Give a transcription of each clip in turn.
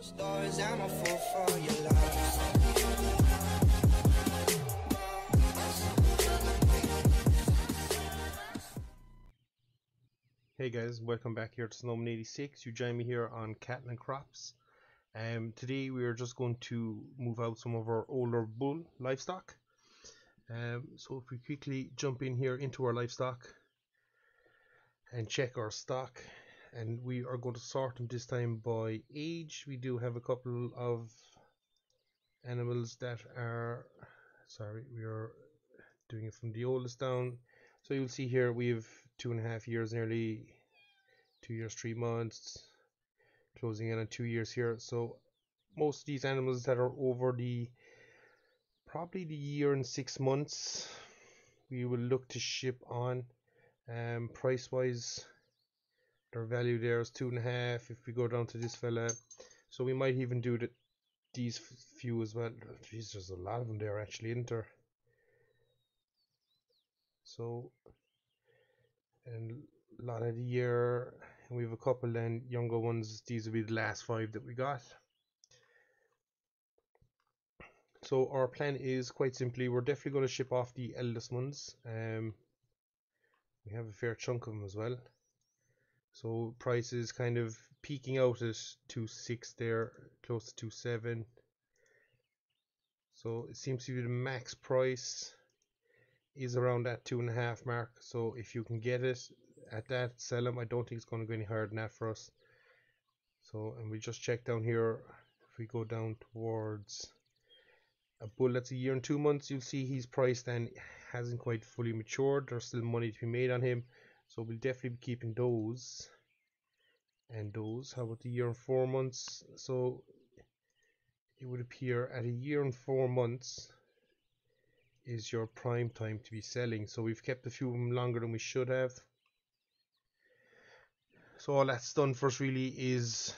Stars, I'm a fool for your love. Hey guys, welcome back here to Snowman86. You join me here on Cattle and Crops. Today we are just going to move out some of our older bull livestock. So if we quickly jump in here into our livestock and check our stock, and we are going to sort them this time by age. We do have a couple of animals that are, we are doing it from the oldest down. So you'll see here we have 2.5 years, nearly 2 years 3 months, closing in on 2 years here. So most of these animals that are over probably the year and 6 months, we will look to ship on. Price wise, their value there is 2.5 if we go down to this fella. So we might even do these few as well. Jeez, there's a lot of them there actually, isn't there? So, and a lot of the year, and we have a couple then younger ones. These will be the last 5 that we got. So our plan is quite simply, we're definitely going to ship off the eldest ones. We have a fair chunk of them as well. So price is kind of peaking out at 2.6 there, close to 2.7. So it seems to be the max price is around that 2.5 mark. So if you can get it at that, sell them. I don't think it's going to go any higher than that for us. So, and we just check down here. If we go down towards a bull that's a year and 2 months, you'll see he's priced and hasn't quite fully matured. There's still money to be made on him, so we'll definitely be keeping those. And those, how about the year and 4 months? So it would appear at a year and 4 months is your prime time to be selling. So we've kept a few of them longer than we should have. So all that's done for us really is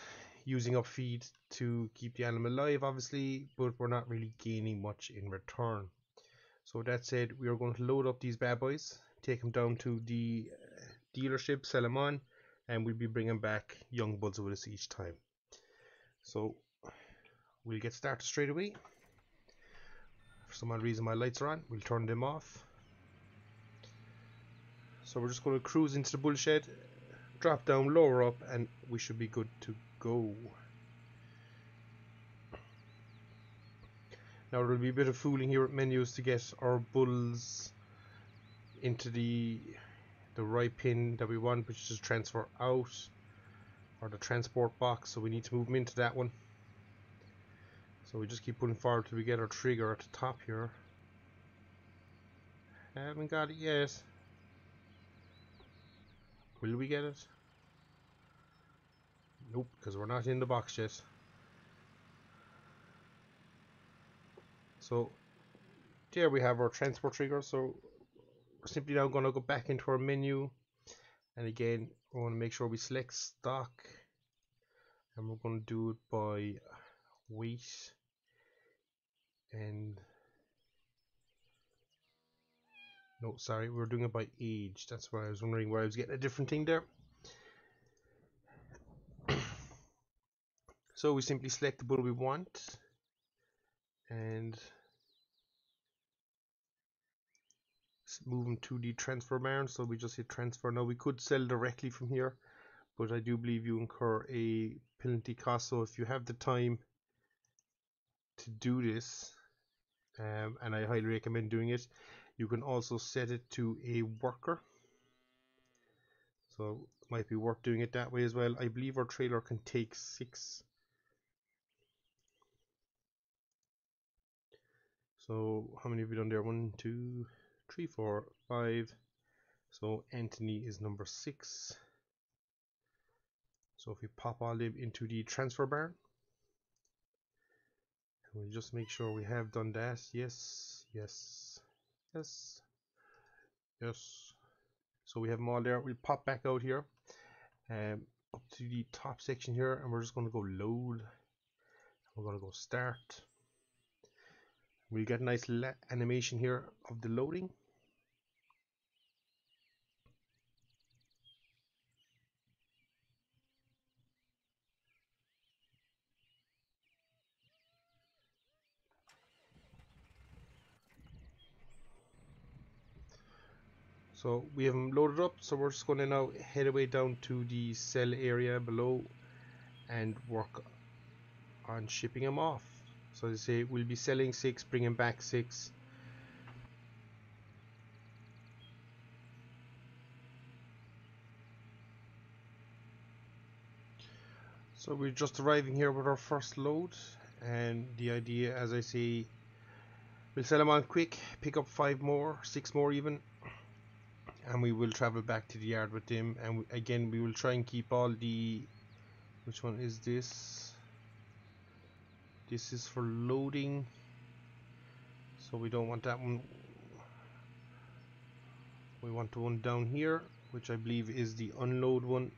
using up feed to keep the animal alive, obviously, but we're not really gaining much in return. So with that said, we are going to load up these bad boys, take them down to the dealership, sell them on, and we'll be bringing back young bulls with us each time. So we'll get started straight away. For some odd reason my lights are on, we'll turn them off. So we're just going to cruise into the bull shed, drop down, lower up, and we should be good to go. Now there'll be a bit of fooling here with menus to get our bulls into the right pin that we want, which is transfer out, or the transport box. So we need to move them into that one. So we just keep putting forward till we get our trigger at the top here. Haven't got it yet. Will we get it? Nope, because we're not in the box yet. So there we have our transport trigger. So we're simply now going to go back into our menu, and again we want to make sure we select stock, and we're going to do it by weight. And no, sorry, we're doing it by age. That's why I was wondering where I was getting a different thing there. So we simply select the bull we want, and move them to the transfer barn. So we just hit transfer. Now we could sell directly from here, but I do believe you incur a penalty cost. So if you have the time to do this, and I highly recommend doing it, you can also set it to a worker. So it might be worth doing it that way as well. I believe our trailer can take 6. So how many have we done there? 1, 2, 3, 4, 5. So Anthony is number 6. So if we pop all them into the transfer barn, we'll just make sure we have done that. Yes, yes, yes, yes. So we have them all there. We'll pop back out here, up to the top section here, and we're just going to go load. We're going to go start. We'll get a nice animation here of the loading. So we have them loaded up, so we're just going to now head away down to the cell area below and work on shipping them off. So as I say, we'll be selling 6, bringing back 6. So we're just arriving here with our first load, and the idea, as I say, we'll sell them on quick, pick up 5 more, 6 more even, and we will travel back to the yard with them. And again, we will try and keep all the, which one is this? This is for loading, so we don't want that one. We want the one down here, which I believe is the unload one.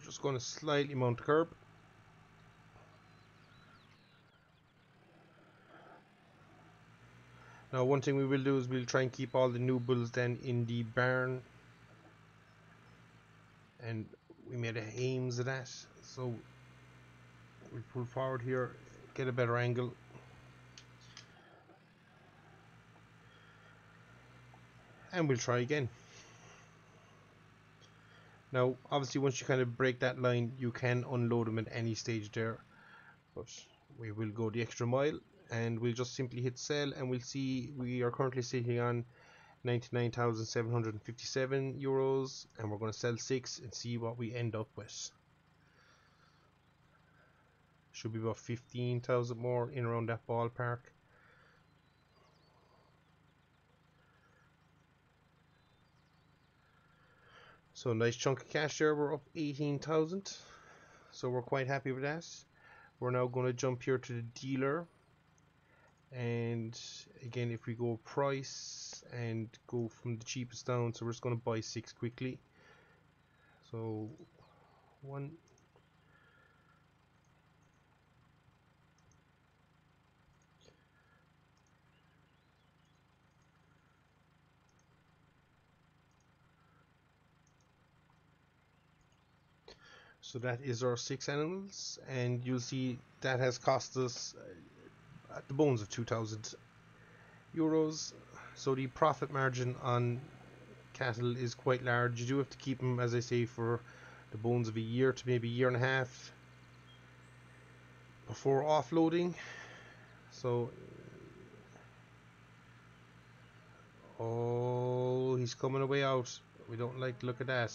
So just going to slightly mount the curb. Now one thing we will do is we'll try and keep all the new bulls then in the barn, and we made a aims of that, so we'll pull forward here, get a better angle, and we'll try again. Now obviously once you kind of break that line, you can unload them at any stage there, but we will go the extra mile and we'll just simply hit sell, and we'll see we are currently sitting on 99,757 euros, and we're going to sell 6 and see what we end up with. Should be about 15,000 more, in around that ballpark. So nice chunk of cash there. We're up 18,000, so we're quite happy with that. We're now going to jump here to the dealer, and again, if we go price and go from the cheapest down, so we're just going to buy 6 quickly. So 1, so that is our 6 animals, and you'll see that has cost us at the bones of 2,000 euros. So the profit margin on cattle is quite large. You do have to keep them, as I say, for the bones of a year to maybe a year and a half before offloading. So oh, he's coming away out. We don't like the look of that.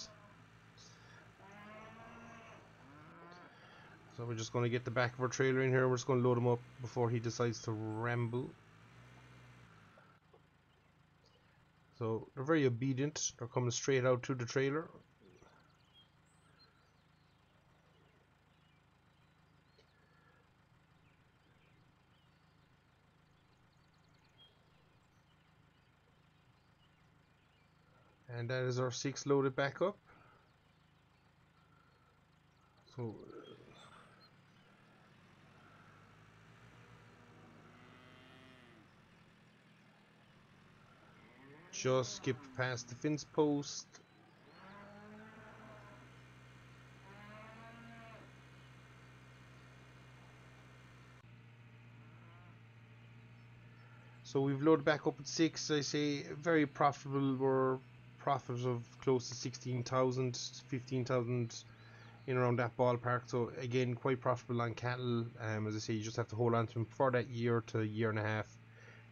So we're just going to get the back of our trailer in here. We're just going to load him up before he decides to ramble. So they're very obedient. They're coming straight out to the trailer. And that is our 6 loaded back up. So just skip past the fence post. So we've loaded back up at 6. I say very profitable. We're profit of close to 16,000, 15,000, in around that ballpark. So again, quite profitable on cattle. As I say, you just have to hold on to them for that year to a year and a half,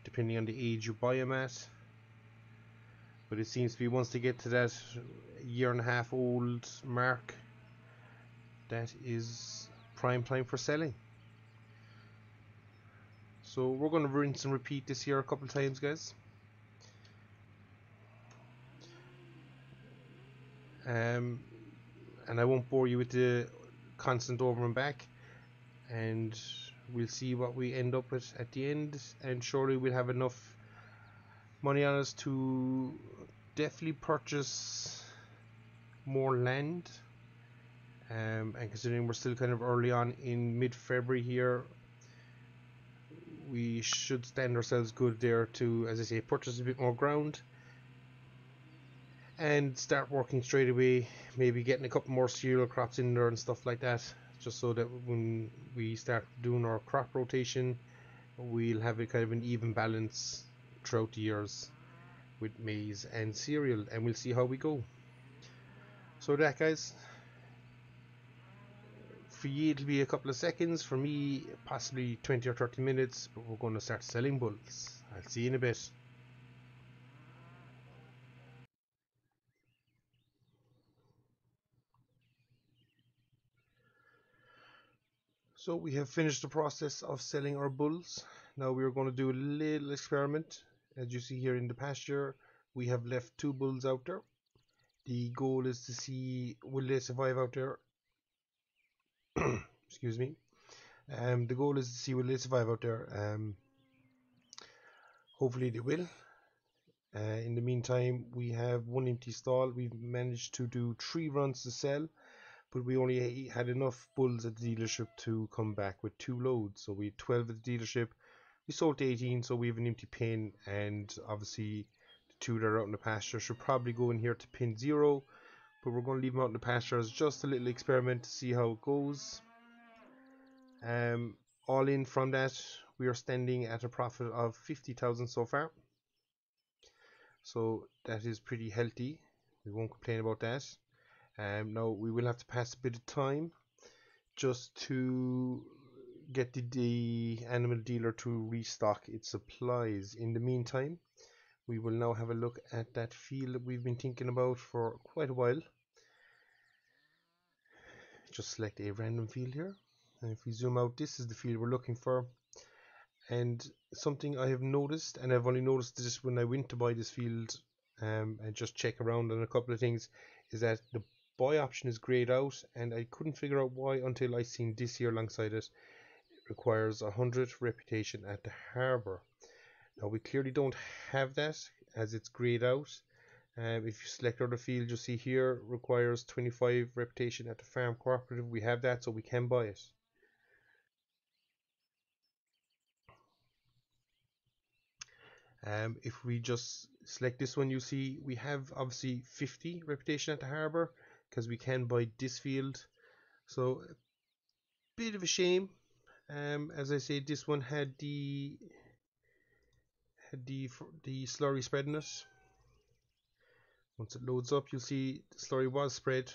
depending on the age you buy them at. But it seems to be once they get to that year and a half old mark, that is prime time for selling. So we're going to rinse and repeat this here a couple of times, guys. And I won't bore you with the constant over and back, and we'll see what we end up with at the end, and surely we'll have enough money on us to definitely purchase more land. And considering we're still kind of early on in mid-February here, we should stand ourselves good there to, as I say, purchase a bit more ground. and start working straight away, maybe getting a couple more cereal crops in there and stuff like that, just so that when we start doing our crop rotation, we'll have a kind of an even balance throughout the years with maize and cereal, and we'll see how we go. So that, guys, for you it'll be a couple of seconds, for me possibly 20 or 30 minutes, but we're going to start selling bulls. I'll see you in a bit. So we have finished the process of selling our bulls. Now we are going to do a little experiment. As you see here in the pasture, we have left 2 bulls out there. The goal is to see will they survive out there. Excuse me. The goal is to see will they survive out there. Hopefully they will. In the meantime, we have 1 empty stall. We've managed to do 3 runs to sell, but we only had enough bulls at the dealership to come back with 2 loads. So we had 12 at the dealership. We sold 18, so we have an empty pin, and obviously the 2 that are out in the pasture should probably go in here to pin 0, but we're going to leave them out in the pasture as just a little experiment to see how it goes. All in from that, we are standing at a profit of 50,000 so far, so that is pretty healthy. We won't complain about that. Now we will have to pass a bit of time just to get the animal dealer to restock its supplies. In the meantime, we will now have a look at that field that we've been thinking about for quite a while. Just select a random field here, and if we zoom out, this is the field we're looking for. And something I have noticed, and I've only noticed this when I went to buy this field and just check around on a couple of things, is that the buy option is grayed out, and I couldn't figure out why until I seen this here alongside it. It requires 100 reputation at the harbour. Now we clearly don't have that as it's grayed out. If you select other field, you'll see here requires 25 reputation at the farm cooperative. We have that, so we can buy it. If we just select this one, you see we have obviously 50 reputation at the harbour because we can buy this field. So a bit of a shame. As I say, this one had the slurry spread in it. Once it loads up, you'll see the slurry was spread.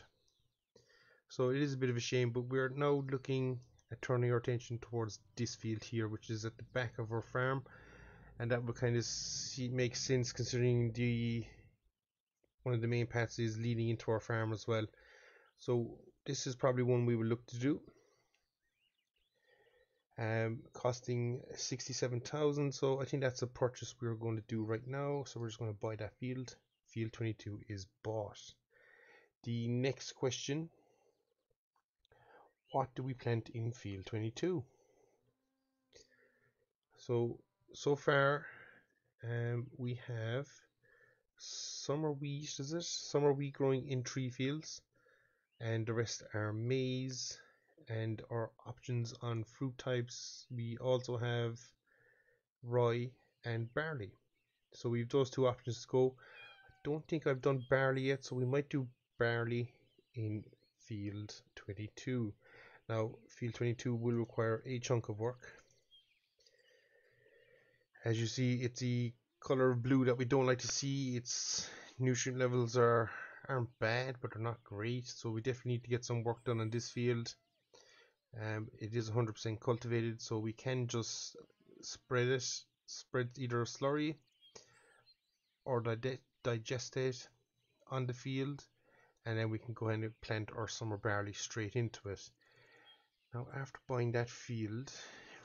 So it is a bit of a shame, but we're now looking at turning our attention towards this field here, which is at the back of our farm, and that will kind of make sense considering one of the main paths is leading into our farm as well. So this is probably one we will look to do. Costing 67,000, so I think that's a purchase we're going to do right now. So we're just going to buy that field. Field 22 is bought. The next question: what do we plant in field 22? So far, we have summer wheat. Is it summer wheat growing in 3 fields, and the rest are maize. And our options on fruit types, we also have rye and barley. So we've those 2 options to go. I don't think I've done barley yet, so we might do barley in field 22. Now field 22 will require a chunk of work. As you see, it's the color of blue that we don't like to see. Its nutrient levels aren't bad, but they're not great, so we definitely need to get some work done on this field. It is 100% cultivated, so we can just spread either slurry or digestate on the field, and then we can go ahead and plant our summer barley straight into it. Now after buying that field,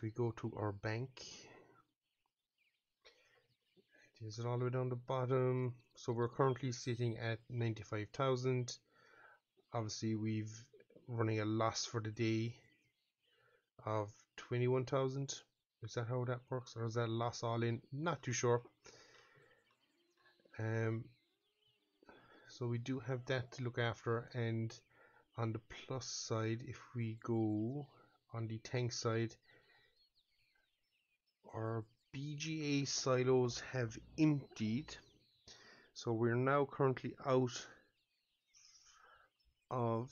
we go to our bank. Is it all the way down the bottom? So we're currently sitting at 95,000. Obviously we've running a loss for the day of 21,000. Is that how that works, or is that loss all in? Not too sure. So we do have that to look after, and on the plus side, if we go on the tank side, our BGA silos have emptied, So we're now currently out of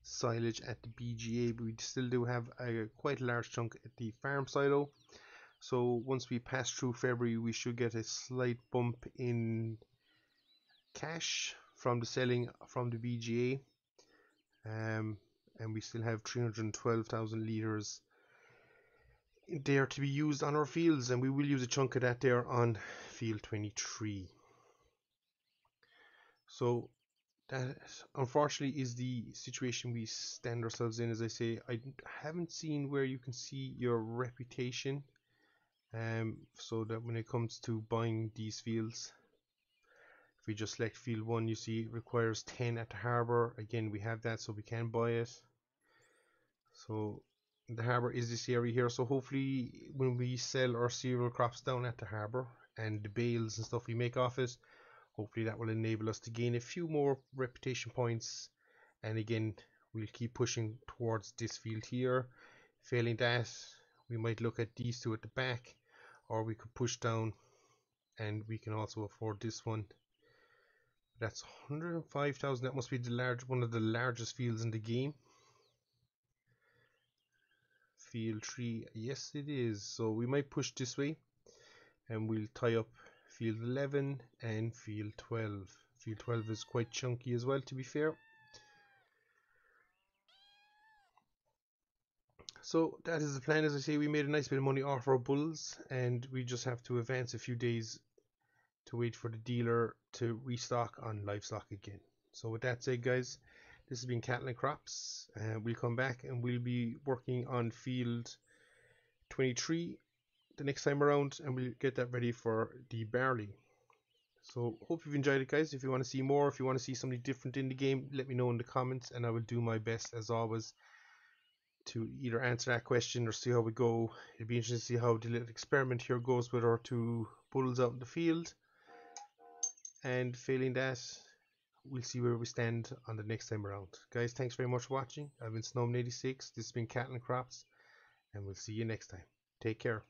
silage at the BGA, but we still do have a quite large chunk at the farm silo. So once we pass through February, we should get a slight bump in cash from the selling from the BGA, and we still have 312,000 litres there to be used on our fields, and we will use a chunk of that there on field 23. So that unfortunately is the situation we stand ourselves in. As I say, I haven't seen where you can see your reputation, so that when it comes to buying these fields, if we just select field 1, you see it requires 10 at the harbour. Again, we have that, so we can buy it. So the harbour is this area here, so hopefully when we sell our cereal crops down at the harbour and the bales and stuff we make off it, hopefully that will enable us to gain a few more reputation points. And again, we'll keep pushing towards this field here. Failing that, we might look at these two at the back, or we could push down, and we can also afford this one. That's 105,000. That must be the one of the largest fields in the game. Field 3, yes it is. So we might push this way, and we'll tie up field 11 and field 12. Field 12 is quite chunky as well, to be fair. So that is the plan. As I say, we made a nice bit of money off our bulls, and we just have to advance a few days to wait for the dealer to restock on livestock again. So with that said, guys, this has been Cattle and Crops. We'll come back and we'll be working on field 23 the next time around, and we'll get that ready for the barley. So hope you've enjoyed it, guys. If you want to see more, if you want to see something different in the game, let me know in the comments, and I will do my best as always to either answer that question or see how we go. It'll be interesting to see how the little experiment here goes with our two bulls out in the field, and failing that, we'll see where we stand on the next time around. Guys, thanks very much for watching. I've been Snowman86. This has been Cattle and Crops, and we'll see you next time. Take care.